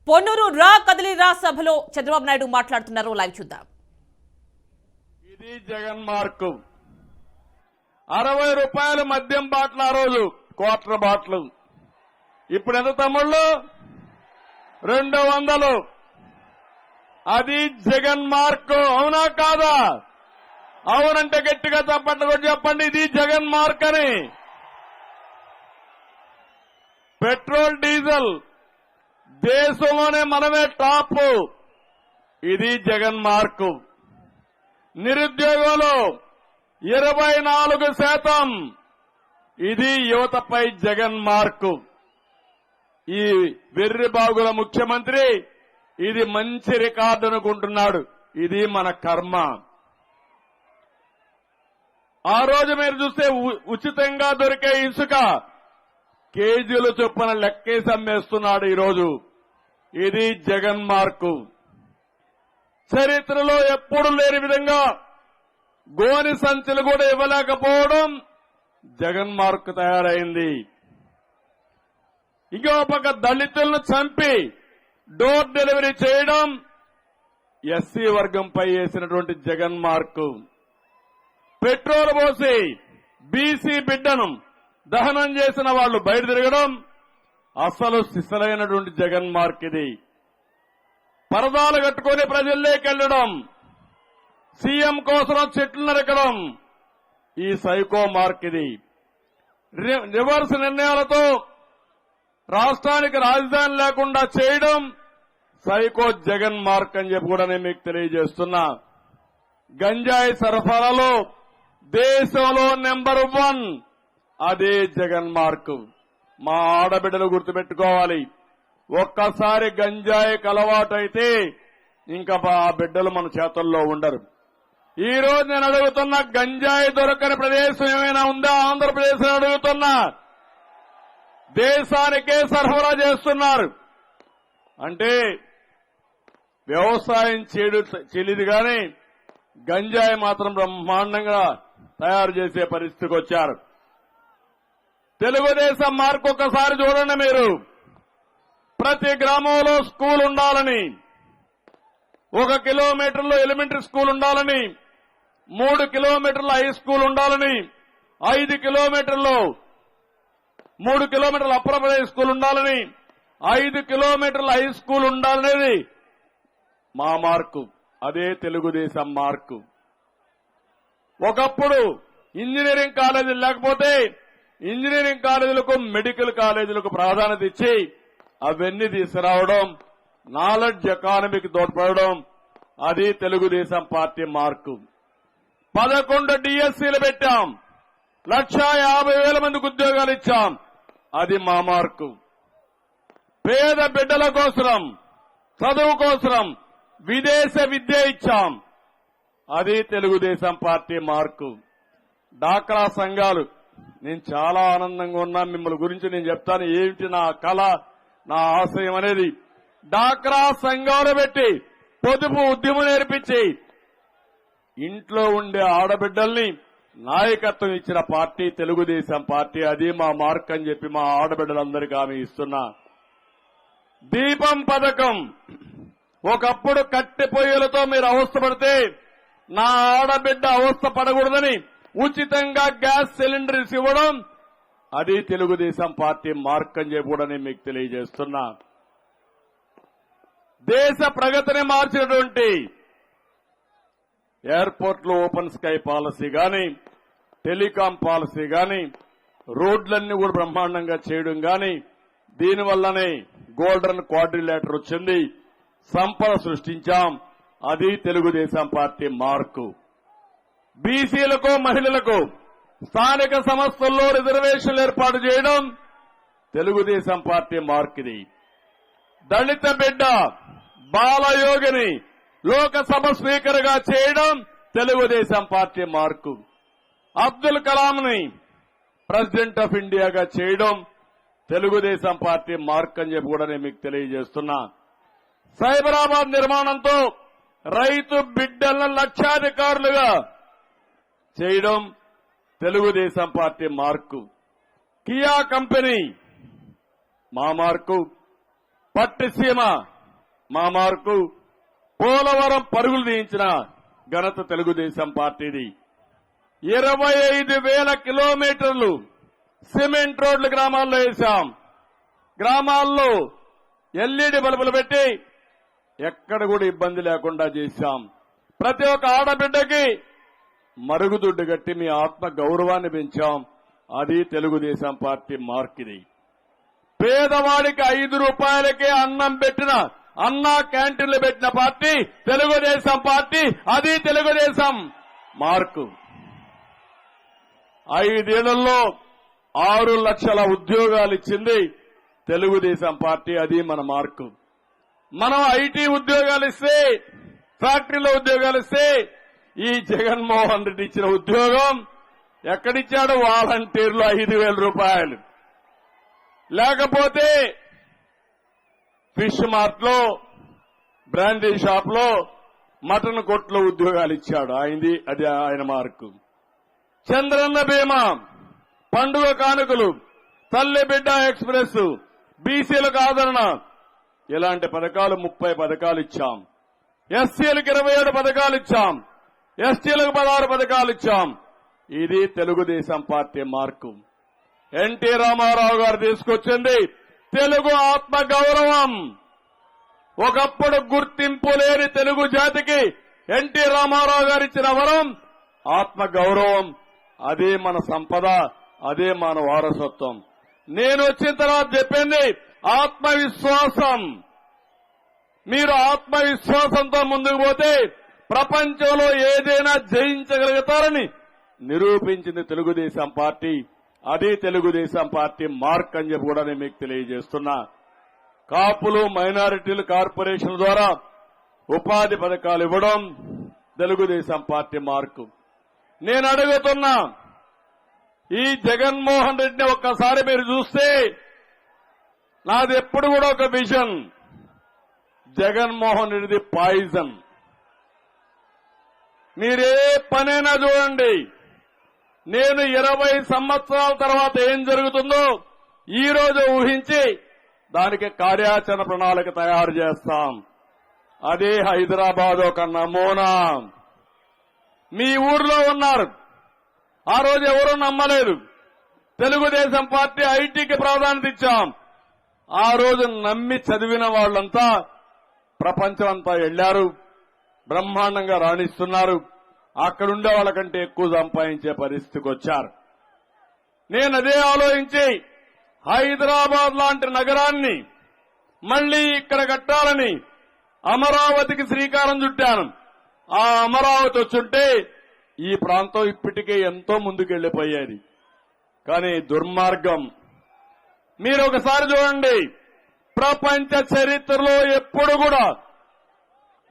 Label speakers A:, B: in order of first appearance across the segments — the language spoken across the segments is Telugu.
A: పొన్నూరు రా కదిలి రా సభలో చంద్రబాబు నాయుడు మాట్లాడుతున్నారు. లైవ్ చూద్దాం.
B: ఇది జగన్ మార్కు. 60 రూపాయలు మద్యం బాటిల్ ఆ రోజు, క్వార్టర్ బాటిల్. ఇప్పుడు ఎంత తమ్ముళ్ళు? 200. అది జగన్ మార్కు. అవునా కాదా? అవునంటే గట్టిగా చప్పట్లు కొట్టి చెప్పండి, ఇది జగన్ మార్క్ అని. పెట్రోల్ డీజిల్ దేశంలోనే మనమే టాప్. ఇది జగన్ మార్కు. నిరుద్యోగంలో 24%. ఇది యువతపై జగన్ మార్కు. ఈ వెర్రిబాగుల ముఖ్యమంత్రి ఇది మంచి రికార్డు అనుకుంటున్నాడు. ఇది మన కర్మ. ఆ రోజు మీరు చూస్తే ఉచితంగా దొరికే ఇసుక కేజీల చొప్పున లెక్కేసి అమ్మేస్తున్నాడు ఈరోజు. ఇది జగన్ మార్కు. చరిత్రలో ఎప్పుడు లేని విధంగా గోని సంచులు కూడా ఇవ్వలేకపోవడం జగన్ మార్కు తయారైంది. ఇంకో పక్క దళితులను చంపి డోర్ డెలివరీ చేయడం ఎస్సీ వర్గంపై వేసినటువంటి జగన్ మార్కు. పెట్రోల్ పోసి బీసీ బిడ్డను దహనం చేసిన వాళ్లు బయట తిరగడం అసలు సిసలైనటువంటి జగన్ మార్క్. ఇది పరదాలు కట్టుకుని ప్రజల్లోకి వెళ్లడం, సీఎం కోసం చెట్లు నరకడం ఈ సైకో మార్క్. ఇది రివర్స్ నిర్ణయాలతో రాష్ట్రానికి రాజధాని లేకుండా చేయడం సైకో జగన్ మార్క్ అని చెప్పి కూడా నేను మీకు తెలియజేస్తున్నా. గంజాయి సరఫరాలో దేశంలో నెంబర్ 1 అదే జగన్ మార్కు. మా ఆడబిడ్డలు గుర్తుపెట్టుకోవాలి, ఒక్కసారి గంజాయికి అలవాటైతే ఇంకా ఆ బిడ్డలు మన చేతుల్లో ఉండరు. ఈ రోజు నేను అడుగుతున్నా, గంజాయి దొరకని ప్రదేశం ఏమైనా ఉందా? ఆంధ్రప్రదేశ్ అడుగుతున్నా. దేశానికే సరఫరా చేస్తున్నారు అంటే వ్యవసాయం చెల్లిది కానీ గంజాయి మాత్రం బ్రహ్మాండంగా తయారు చేసే పరిస్థితికి వచ్చారు. తెలుగుదేశం మార్కు ఒక్కసారి చూడండి మీరు. ప్రతి గ్రామంలో స్కూల్ ఉండాలని, 1 కిలోమీటర్లో ఎలిమెంటరీ స్కూల్ ఉండాలని, 3 కిలోమీటర్ల హై స్కూల్ ఉండాలని, 5 కిలోమీటర్లో 3 కిలోమీటర్ల అప్పర్ ప్రైమరీ స్కూల్ ఉండాలని, 5 కిలోమీటర్ల హై స్కూల్ ఉండాలనేది మా మార్కు. అదే తెలుగుదేశం మార్కు. ఒకప్పుడు ఇంజనీరింగ్ కాలేజీలు లేకపోతే ఇంజనీరింగ్ కాలేజీలకు, మెడికల్ కాలేజీలకు ప్రాధాన్యత ఇచ్చి అవన్నీ తీసుకురావడం, నాలెడ్జ్ ఎకానమీకి తోడ్పడడం అది తెలుగుదేశం పార్టీ మార్కు. 11 డిఎస్సీలు పెట్టాం, 1,50,000 మందికి ఉద్యోగాలు ఇచ్చాం. అది మా మార్కు. పేద బిడ్డల కోసం, చదువు కోసం విదేశ విద్య ఇచ్చాం. అది తెలుగుదేశం పార్టీ మార్కు. డాక్రా సంఘాలు, నేను చాలా ఆనందంగా ఉన్నా. మిమ్మల్ని గురించి నేను చెప్తాను ఏమిటి నా కళ, నా ఆశయం అనేది. డాక్రా సంఘాలు పెట్టి పొదుపు ఉద్యమం నేర్పించి ఇంట్లో ఉండే ఆడబిడ్డల్ని నాయకత్వం ఇచ్చిన పార్టీ తెలుగుదేశం పార్టీ. అది మా మార్క్ అని చెప్పి మా ఆడబిడ్డలందరికీ హామీ ఇస్తున్నా. దీపం పథకం, ఒకప్పుడు కట్టె పొయ్యలతో మీరు అవస్థపడితే నా ఆడబిడ్డ అవస్థ పడకూడదని ఉచితంగా గ్యాస్ సిలిండర్స్ ఇవ్వడం అది తెలుగుదేశం పార్టీ మార్క్ అని చెప్పి కూడా నేను మీకు తెలియజేస్తున్నా. దేశ ప్రగతిని మార్చినటువంటి ఎయిర్పోర్ట్లో ఓపెన్ స్కై పాలసీ గాని, టెలికాం పాలసీ గాని, రోడ్లన్నీ కూడా బ్రహ్మాండంగా చేయడం గాని, దీనివల్లనే గోల్డెన్ క్వాడ్రిలేటర్ వచ్చింది, సంపద సృష్టించాం. అది తెలుగుదేశం పార్టీ మార్కు. బీసీలకు, మహిళలకు స్థానిక సంస్థల్లో రిజర్వేషన్లు ఏర్పాటు చేయడం తెలుగుదేశం పార్టీ మార్క్. ఇది దళిత బిడ్డ బాలయోగిని లోకసభ స్పీకర్ గా చేయడం Telugu Desam party mark. Abdul కలాంని president of ఇండియాగా చేయడం తెలుగుదేశం పార్టీ మార్క్ అని చెప్పి కూడా నేను మీకు తెలియజేస్తున్నా. సైబరాబాద్ నిర్మాణంతో రైతు బిడ్డలను లక్షాధికారులుగా చేయడం Telugu Desam party mark. Kia company మా మార్కు. పట్టిసీమ మా మార్కు, పోలవరం పరుగులు తీయించిన ఘనత తెలుగుదేశం పార్టీది. 25,000 కిలోమీటర్లు సిమెంట్ రోడ్లు గ్రామాల్లో వేశాం. గ్రామాల్లో ఎల్ఈడి బల్బులు పెట్టి ఎక్కడ కూడా ఇబ్బంది లేకుండా చేశాం. ప్రతి ఒక్క ఆడబిడ్డకి మరుగుదొడ్డు కట్టి మీ ఆత్మ గౌరవాన్ని పెంచాం. అది తెలుగుదేశం పార్టీ మార్కిది. పేదవాడికి 5 రూపాయలకే అన్నం పెట్టిన అన్నా క్యాంటీన్లు పెట్టిన పార్టీ తెలుగుదేశం పార్టీ. అది తెలుగుదేశం మార్కు. 5 ఏళ్లలో 6 లక్షల ఉద్యోగాలు ఇచ్చింది తెలుగుదేశం పార్టీ. అది మన మార్కు. మనం ఐటీ ఉద్యోగాలు ఇస్తే, ఫ్యాక్టరీలో ఉద్యోగాలు ఇస్తే, ఈ జగన్మోహన్ రెడ్డి ఇచ్చిన ఉద్యోగం ఎక్కడిచ్చాడు? వాలంటీర్లు 5,000 రూపాయలు. లేకపోతే ఫిష్ మార్ట్ లో, బ్రాండీ షాప్ లో, మటన్ కొట్లో ఉద్యోగాలు ఇచ్చాడు. అది ఆయన మార్కు. చంద్రన్న బీమా, పండుగ కానుకలు, తల్లి బిడ్డ ఎక్స్ప్రెస్, బీసీలకు ఆదరణ, ఇలాంటి పథకాలు 30 పథకాలు ఇచ్చాం. ఎస్సీలకు 27 పథకాలు ఇచ్చాం. ఎస్టీలకు 16 పథకాలు ఇచ్చాం. ఇది Telugu Desam party mark. N T Rama Rao గారు తీసుకొచ్చింది తెలుగు ఆత్మ గౌరవం. ఒకప్పుడు గుర్తింపు లేని తెలుగు జాతికి ఎన్టీ రామారావు గారు ఇచ్చిన వరం ఆత్మ గౌరవం. అదే మన సంపద, అదే మన వారసత్వం. నేను వచ్చిన తర్వాత చెప్పింది ఆత్మవిశ్వాసం. మీరు ఆత్మవిశ్వాసంతో ముందుకు పోతే ప్రపంచంలో ఏదైనా జయించగలుగుతారని నిరూపించింది తెలుగుదేశం పార్టీ. అది తెలుగుదేశం పార్టీ మార్క్ అని చెప్పి కూడా నేను మీకు తెలియజేస్తున్నా. కాపులు, మైనారిటీలు కార్పొరేషన్ ద్వారా ఉపాధి పథకాలు ఇవ్వడం తెలుగుదేశం పార్టీ మార్కు. నేను అడుగుతున్నా, ఈ జగన్మోహన్ రెడ్డిని ఒక్కసారి మీరు చూస్తే నాది ఎప్పుడు కూడా ఒక విజన్. జగన్మోహన్ రెడ్డిది పాయిజన్. మీరే పనైనా చూడండి. నేను 20 సంవత్సరాల తర్వాత ఏం జరుగుతుందో ఈ రోజు ఊహించి దానికి కార్యాచరణ ప్రణాళిక తయారు చేస్తాం. అదే హైదరాబాద్ ఒక నమూనా. మీ ఊర్లో ఉన్నారు. ఆ రోజు ఎవరూ నమ్మలేదు. తెలుగుదేశం పార్టీ ఐటీకి ప్రాధాన్యత ఇచ్చాం. ఆ రోజు నమ్మి చదివిన వాళ్ళంతా ప్రపంచమంతా వెళ్లారు. బ్రహ్మాండంగా రాణిస్తున్నారు. అక్కడుండే వాళ్ళకంటే ఎక్కువ సంపాదించే పరిస్థితికి వచ్చారు. నేను అదే ఆలోచించి హైదరాబాద్ లాంటి నగరాన్ని మళ్లీ ఇక్కడ కట్టాలని అమరావతికి శ్రీకారం చుట్టాను. ఆ అమరావతి వచ్చుంటే ఈ ప్రాంతం ఇప్పటికే ఎంతో ముందుకెళ్లిపోయేది. కానీ దుర్మార్గం. మీరు ఒకసారి చూడండి, ప్రపంచ చరిత్రలో ఎప్పుడు కూడా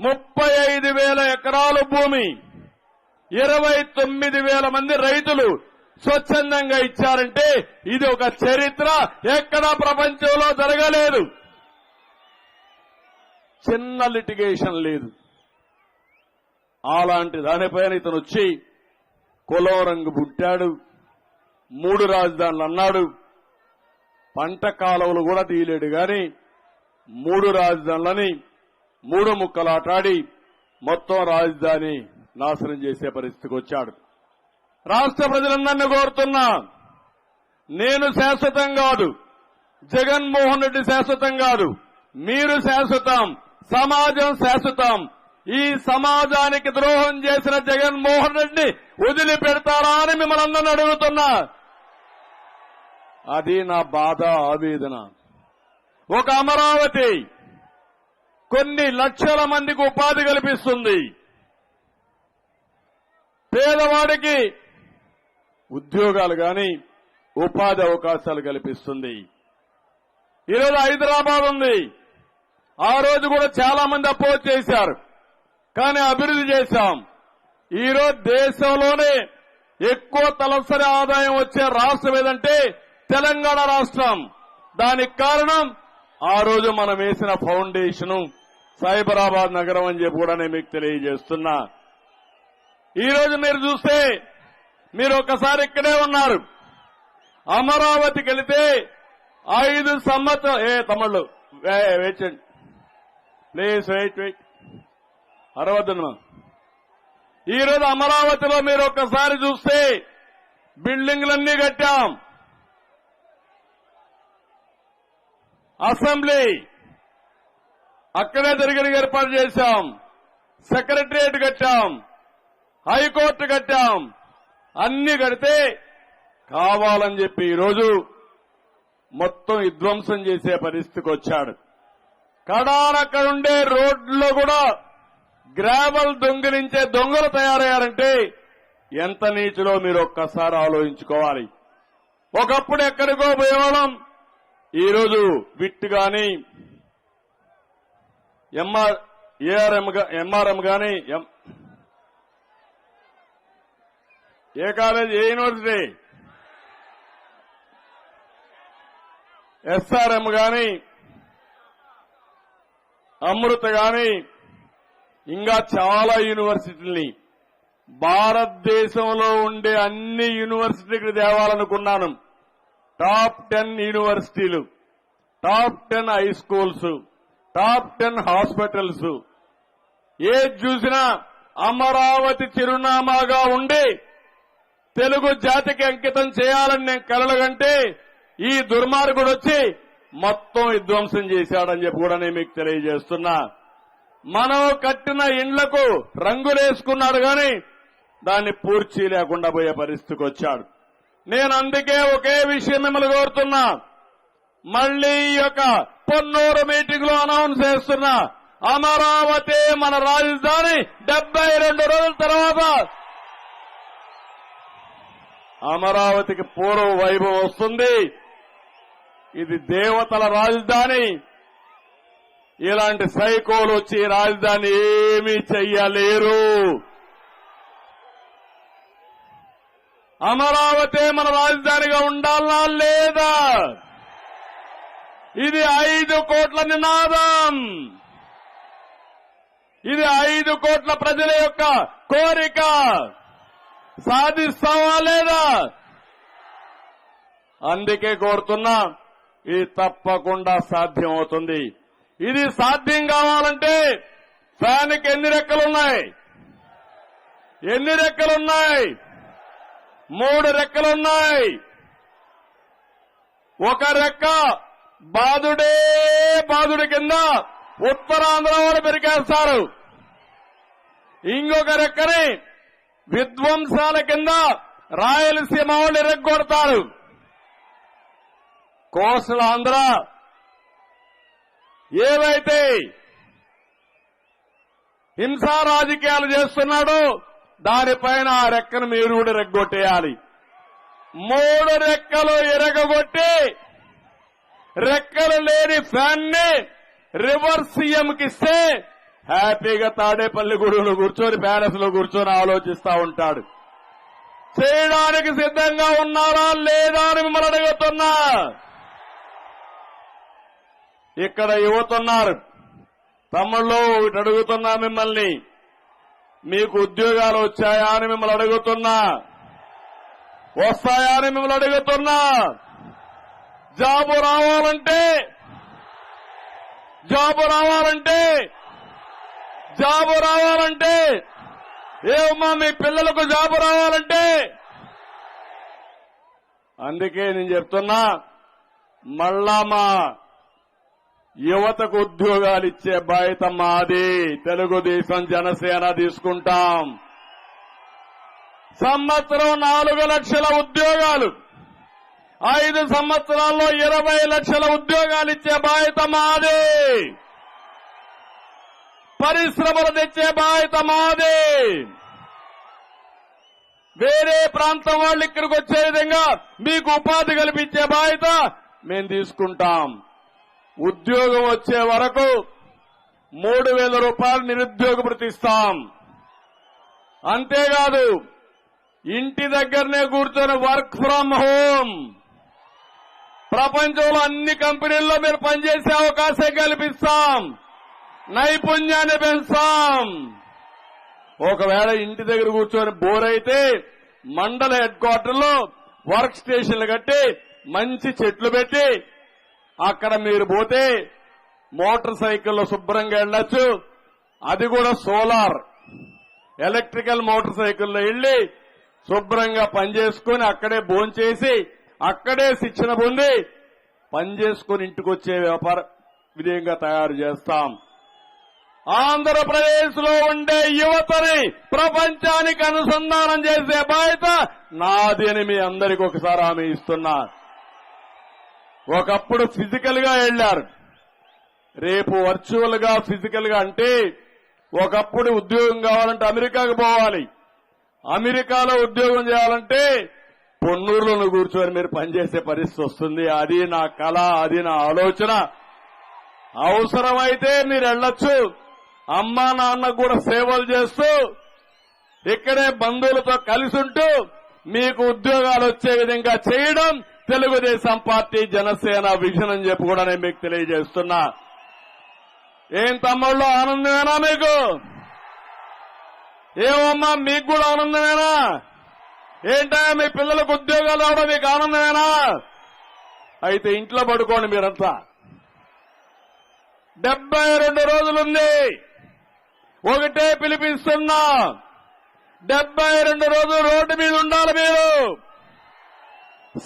B: 35,000 ఎకరాలు భూమి 29,000 మంది రైతులు స్వచ్ఛందంగా ఇచ్చారంటే ఇది ఒక చరిత్ర. ఎక్కడా ప్రపంచంలో జరగలేదు. చిన్న లిటిగేషన్ లేదు. అలాంటి దానిపైన ఇతను వచ్చి కులం రంగు పుట్టాడు, 3 రాజధానులు అన్నాడు. పంట కాలువలు కూడా తీయలేడు గాని 3 రాజధానులని 3 ముక్కలాటాడి మొత్తం రాజధాని నాశనం చేసే పరిస్థితికి వచ్చాడు. రాష్ట్ర ప్రజలందరినీ కోరుతున్నా, నేను శాశ్వతం కాదు, జగన్మోహన్ రెడ్డి శాశ్వతం కాదు, మీరు శాశ్వతం, సమాజం శాశ్వతం. ఈ సమాజానికి ద్రోహం చేసిన జగన్మోహన్ రెడ్డిని వదిలిపెడతారా అని మిమ్మల్ని అందరినీ అడుగుతున్నా. అది నా బాధ, ఆవేదన. ఒక అమరావతి కొన్ని లక్షల మందికి ఉపాధి కల్పిస్తుంది. పేదవాడికి ఉద్యోగాలు గాని ఉపాధి అవకాశాలు కల్పిస్తుంది. ఈరోజు హైదరాబాద్ ఉంది. ఆ రోజు కూడా చాలా మంది అపోజ్ చేశారు, కానీ అభివృద్ధి చేశాం. ఈరోజు దేశంలోనే ఎక్కువ తలసరి ఆదాయం వచ్చే రాష్ట్రం ఏదంటే తెలంగాణ రాష్ట్రం. దానికి కారణం ఆ రోజు మనం వేసిన ఫౌండేషన్ సైబరాబాద్ నగరం అని చెప్పి కూడా నేను మీకు తెలియజేస్తున్నా. ఈ రోజు మీరు చూస్తే, మీరు ఒకసారి ఇక్కడే ఉన్నారు, అమరావతికి వెళితే 5 సంవత్సరాలు తమిళు వెయిట్ ప్లీజ్ వెయిట్ అరవద్దమ్మా. ఈరోజు అమరావతిలో మీరు ఒక్కసారి చూస్తే బిల్డింగ్లన్నీ కట్టాం, అసెంబ్లీ అక్కడే జరిగిన ఏర్పాటు చేశాం, సెక్రటరియట్ కట్టాం, హైకోర్టు కట్టాం. అన్ని కడితే కావాలని చెప్పి ఈరోజు మొత్తం విధ్వంసం చేసే పరిస్థితికి వచ్చాడు. కడానక్కడుండే రోడ్లో కూడా గ్రావెల్ దొంగిలించే దొంగలు తయారయ్యారంటే ఎంత నీచులో మీరు ఒక్కసారి ఆలోచించుకోవాలి. ఒకప్పుడు ఎక్కడికో పోయేవాళ్ళం, ఈరోజు విట్ గాని ఎంఆర్ఎం గాని ఏ కాలేజ్ ఏ యూనివర్సిటీ ఎస్ఆర్ఎం గాని అమృత గాని ఇంకా చాలా యూనివర్సిటీల్ని భారతదేశంలో ఉండే అన్ని యూనివర్సిటీకి తేవాలనుకున్నాను. టాప్ 10 యూనివర్సిటీలు, top 10 high schools, top 10 hospitals, ఏది చూసినా అమరావతి చిరునామాగా ఉండి తెలుగు జాతికి అంకితం చేయాలని నేను కలలుగంటే ఈ దుర్మార్గుడు వచ్చి మొత్తం విధ్వంసం చేశాడని చెప్పి కూడా నేను మీకు తెలియజేస్తున్నా. మనం కట్టిన ఇండ్లకు రంగులేసుకున్నాడు గాని దాన్ని పూర్తి లేకుండా పోయే పరిస్థితికి వచ్చాడు. నేను అందుకే ఒకే విషయం మిమ్మల్ని కోరుతున్నా, మళ్లీ ఈ యొక్క పొన్నూరు మీటింగ్ లో అనౌన్స్ చేస్తున్నా, అమరావతి మన రాజధాని 72 రోజుల తర్వాత అమరావతికి పూర్వ వైభవం వస్తుంది. ఇది దేవతల రాజధాని. ఇలాంటి సైకోలు వచ్చి రాజధాని ఏమీ చెయ్యలేరు. అమరావతి మన రాజధానిగా ఉండాలా లేదా? ఇది 5 కోట్ల నినాదం. ఇది 5 కోట్ల ప్రజల యొక్క కోరిక. సాధిస్తావా లేదా? అందుకే కోరుతున్నా, ఇది తప్పకుండా సాధ్యమవుతుంది. ఇది సాధ్యం కావాలంటే ఫ్యాన్కి ఎన్ని రెక్కలున్నాయి? 3 రెక్కలున్నాయి. ఒక రెక్క బాదుడి కింద ఉత్తరాంధ్ర వాళ్ళు పెరికేస్తారు. ఇంకొక రెక్కని విధ్వంసాల కింద రాయలసీమ వాళ్ళు ఎరగొడతారు. కోస్టల్ ఆంధ్ర ఏవైతే హింసా రాజకీయాలు చేస్తున్నాడో దానిపైన ఆ రెక్కను మీరు కూడా ఎరగొట్టేయాలి. 3 రెక్కలు ఎరగొట్టి రెక్కలు లేని ఫ్యాన్ ని రివర్స్ సీఎంకి ఇస్తే హ్యాపీగా తాడేపల్లిగూడెంలో కూర్చొని ప్యాలెస్ లో కూర్చొని ఆలోచిస్తా ఉంటాడు. చేయడానికి సిద్ధంగా ఉన్నారా లేదా అని మిమ్మల్ని అడుగుతున్నా. ఇక్కడ యువతున్నారు, తమ్ముళ్ళు ఒకటి అడుగుతున్నా మిమ్మల్ని, మీకు ఉద్యోగాలు వచ్చాయా అని మిమ్మల్ని అడుగుతున్నా, వస్తాయా అని మిమ్మల్ని అడుగుతున్నా. జాబు రావాలంటే ఏమమ్మా మీ పిల్లలకు జాబు రావాలంటే, అందుకే నేను చెప్తున్నా, మళ్ళా మా యువతకు ఉద్యోగాలు ఇచ్చే బాధ్యత మాది. తెలుగుదేశం జనసేన తీసుకుంటాం. సంవత్సరం 4 లక్షల ఉద్యోగాలు, 5 సంవత్సరాల్లో 20 లక్షల ఉద్యోగాలు ఇచ్చే బాధ్యత మాది. పరిశ్రమలు తెచ్చే బాధ్యత మాది. వేరే ప్రాంతం వాళ్ళు ఇక్కడికి వచ్చే విధంగా మీకు ఉపాధి కల్పించే బాధ్యత మేము తీసుకుంటాం. ఉద్యోగం వచ్చే వరకు 3,000 రూపాయలు నిరుద్యోగ భృతి ఇస్తాం. అంతేకాదు ఇంటి దగ్గరనే కూర్చొని వర్క్ ఫ్రం హోమ్, ప్రపంచంలో అన్ని కంపెనీల్లో మీరు పనిచేసే అవకాశం కల్పిస్తాం. నైపుణ్యాన్ని పెంచుతాం. ఒకవేళ ఇంటి దగ్గర కూర్చొని బోర్ అయితే మండల హెడ్ క్వార్టర్లో వర్క్ స్టేషన్లు కట్టి మంచి చెట్లు పెట్టి అక్కడ మీరు పోతే మోటార్ సైకిల్లో శుభ్రంగా వెళ్ళొచ్చు. అది కూడా సోలార్ ఎలక్ట్రికల్ మోటార్ సైకిల్లో వెళ్లి శుభ్రంగా పనిచేసుకుని అక్కడే భోంచేసి అక్కడే శిక్షణ పొంది పనిచేసుకుని ఇంటికి వచ్చే వ్యాపార విధంగా తయారు చేస్తాం. ఆంధ్రప్రదేశ్ లో ఉండే యువతని ప్రపంచానికి అనుసంధానం చేసే బాధ్యత నాది అని మీ అందరికీ ఒకసారి హామీ ఇస్తున్నా. ఒకప్పుడు ఫిజికల్ గా వెళ్లారు, రేపు వర్చువల్ గా ఫిజికల్ గా అంటే ఒకప్పుడు ఉద్యోగం కావాలంటే అమెరికాకు పోవాలి, అమెరికాలో ఉద్యోగం చేయాలంటే పొన్నూరులో కూర్చొని మీరు పనిచేసే పరిస్థితి వస్తుంది. అది నా కళ, అది నా ఆలోచన. అవసరమైతే మీరు వెళ్ళొచ్చు, అమ్మా నాన్నకు కూడా సేవలు చేస్తూ ఇక్కడే బంధువులతో కలిసి ఉంటూ మీకు ఉద్యోగాలు వచ్చే విధంగా చేయడం తెలుగుదేశం పార్టీ జనసేన విజన్ అని చెప్పి కూడా నేను మీకు తెలియజేస్తున్నా. ఏం తమ్ముళ్ళు ఆనందమేనా మీకు? ఏమమ్మా మీకు కూడా ఆనందమేనా? ఏంటా మీ పిల్లలకు ఉద్యోగాలు రావడం మీకు ఆనందమేనా? అయితే ఇంట్లో పడుకోండి మీరంతా. 72 రోజులుంది. ఒకటే పిలిపిస్తున్నా, 72 రోజులు రోడ్డు మీద ఉండాలి. మీరు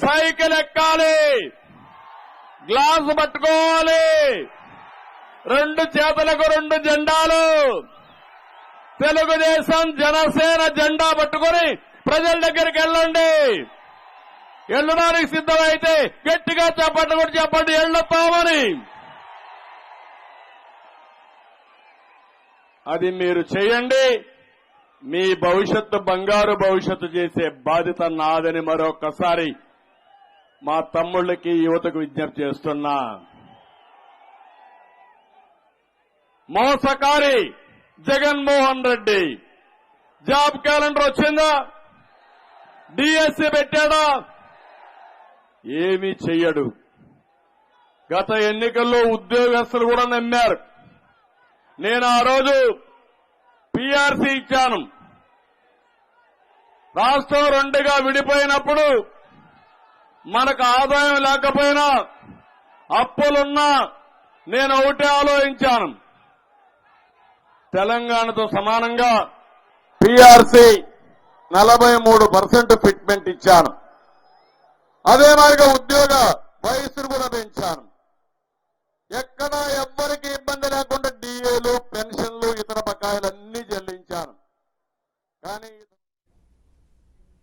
B: సైకిల్ ఎక్కాలి, గ్లాసు పట్టుకోవాలి, 2 చేతులకు 2 జెండాలు, తెలుగుదేశం జనసేన జెండా పట్టుకొని ప్రజల దగ్గరికి వెళ్ళండి. వెళ్ళడానికి సిద్ధమైతే గట్టిగా చెప్పండి, కూడా చెప్పండి వెళ్ళొస్తామని. అది మీరు చేయండి. మీ భవిష్యత్తు బంగారు భవిష్యత్తు చేసే బాధ్యత నాదని మరొకసారి మా తమ్ముళ్ళకి యువతకు విజ్ఞప్తి చేస్తున్నా. మోసకారి జగన్మోహన్ రెడ్డి జాబ్ క్యాలెండర్ వచ్చిందా? డిఎస్సీ పెట్టాడా? ఏమీ చెయ్యడు. గత ఎన్నికల్లో ఉద్యోగస్తులు కూడా నమ్మారు. నేను ఆ రోజు పీఆర్సీ ఇచ్చాను. రాష్ట్రం 2గా విడిపోయినప్పుడు మనకు ఆదాయం లేకపోయినా అప్పులున్నా నేను ఒకటే ఆలోచించాను, తెలంగాణతో సమానంగా పీఆర్సీ 43% ఫిట్మెంట్ ఇచ్చాను. అదే మాదిరిగా ఉద్యోగ వయస్సును కూడా పెంచాను. ఎక్కడా ఎవ్వరికి ఇబ్బంది లేకుండా డిఏలు, పెన్షన్లు, ఇతర బకాయిలన్నీ చెల్లించాను. కానీ